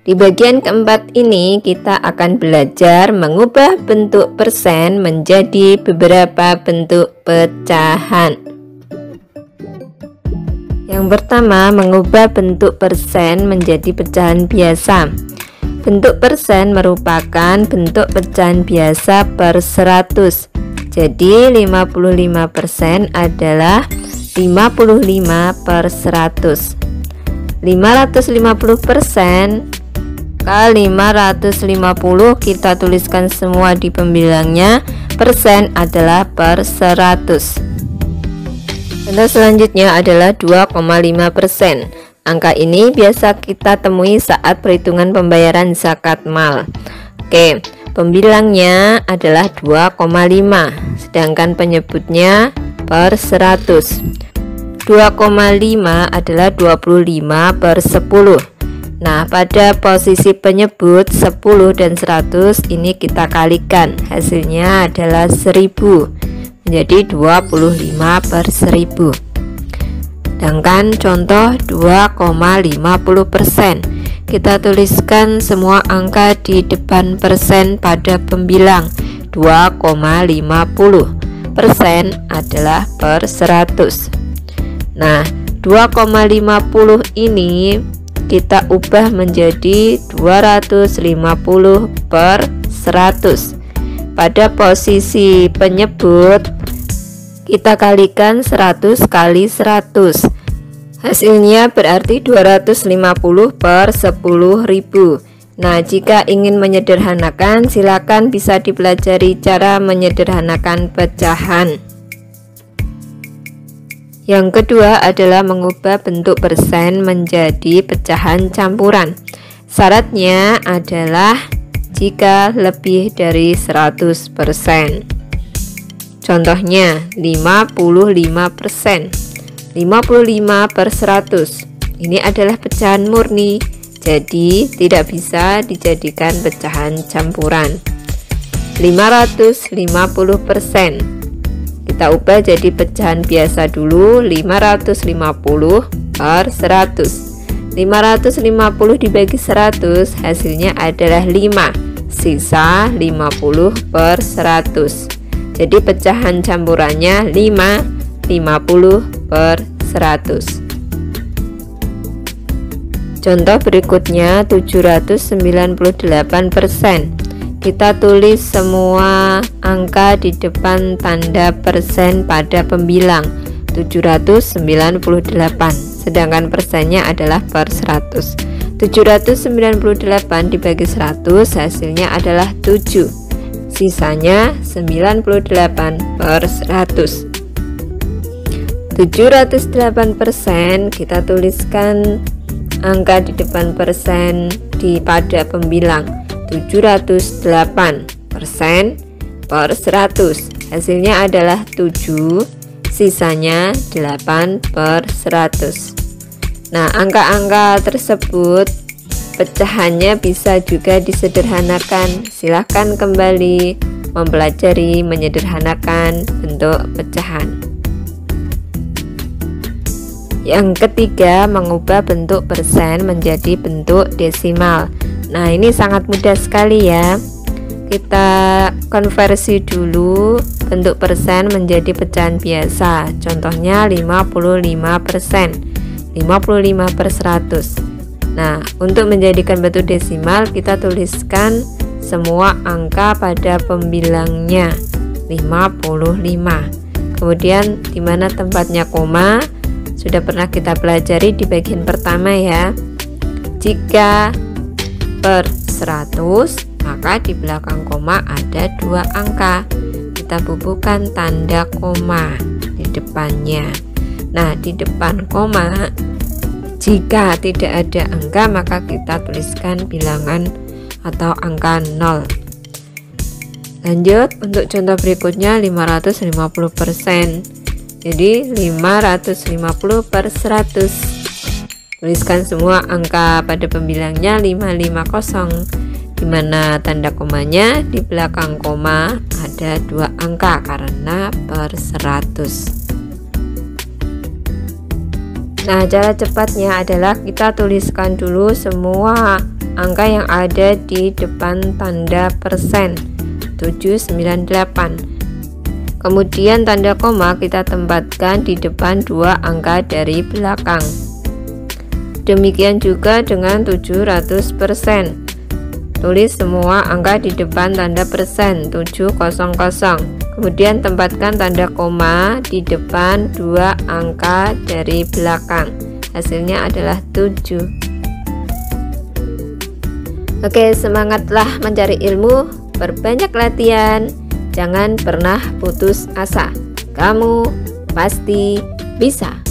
Di bagian keempat ini kita akan belajar mengubah bentuk persen menjadi beberapa bentuk pecahan. Yang pertama, mengubah bentuk persen menjadi pecahan biasa. Bentuk persen merupakan bentuk pecahan biasa per 100. Jadi 55% adalah 55 per 100. 550% kali 550 kita tuliskan semua di pembilangnya. Persen adalah per 100. Contoh selanjutnya adalah 2,5%. Angka ini biasa kita temui saat perhitungan pembayaran zakat mal. Oke, pembilangnya adalah 2,5, sedangkan penyebutnya per 100. 2,5 adalah 25 per 10. Nah, pada posisi penyebut 10 dan 100 ini kita kalikan, hasilnya adalah 1000, menjadi 25 per 1000. Sedangkan contoh 2,50%, kita tuliskan semua angka di depan persen pada pembilang. 2,50 persen adalah per 100. Nah, 2,50 ini kita ubah menjadi 250 per 100. Pada posisi penyebut kita kalikan 100 kali 100, hasilnya berarti 250 per 10.000. Nah, jika ingin menyederhanakan, silakan bisa dipelajari cara menyederhanakan pecahan. Yang kedua adalah mengubah bentuk persen menjadi pecahan campuran. Syaratnya adalah jika lebih dari 100%. Contohnya 55%. 55 per 100. Ini adalah pecahan murni, jadi tidak bisa dijadikan pecahan campuran. 550%. Kita ubah jadi pecahan biasa dulu. 550 per 100. 550 dibagi 100, hasilnya adalah 5, sisa 50 per 100. Jadi pecahan campurannya 5, 50 per 100. Contoh berikutnya 798%. Kita tulis semua angka di depan tanda persen pada pembilang. 798, sedangkan persennya adalah per 100. 798 dibagi 100, hasilnya adalah 7, sisanya 98 per 100. 708%, kita tuliskan angka di depan persen pada pembilang. 708% per 100, hasilnya adalah 7, sisanya 8 per 100. Nah, angka-angka tersebut pecahannya bisa juga disederhanakan. Silahkan kembali mempelajari menyederhanakan bentuk pecahan. Yang ketiga, mengubah bentuk persen menjadi bentuk desimal. Nah, ini sangat mudah sekali ya. Kita konversi dulu bentuk persen menjadi pecahan biasa. Contohnya 55%. 55 per 100. Nah, untuk menjadikan bentuk desimal kita tuliskan semua angka pada pembilangnya 55. Kemudian di mana tempatnya koma sudah pernah kita pelajari di bagian pertama ya. Jika per 100, maka di belakang koma ada 2 angka. Kita bubuhkan tanda koma di depannya. Nah, di depan koma jika tidak ada angka maka kita tuliskan bilangan atau angka 0. Lanjut untuk contoh berikutnya 550%. Jadi 550 per 100. Tuliskan semua angka pada pembilangnya 550, dimana tanda komanya di belakang koma ada 2 angka karena per 100. Nah, cara cepatnya adalah kita tuliskan dulu semua angka yang ada di depan tanda persen 798. Kemudian tanda koma kita tempatkan di depan dua angka dari belakang. Demikian juga dengan 700%. Tulis semua angka di depan tanda persen 700. Kemudian tempatkan tanda koma di depan dua angka dari belakang. Hasilnya adalah 7. Oke, semangatlah mencari ilmu, perbanyak latihan, jangan pernah putus asa. Kamu pasti bisa.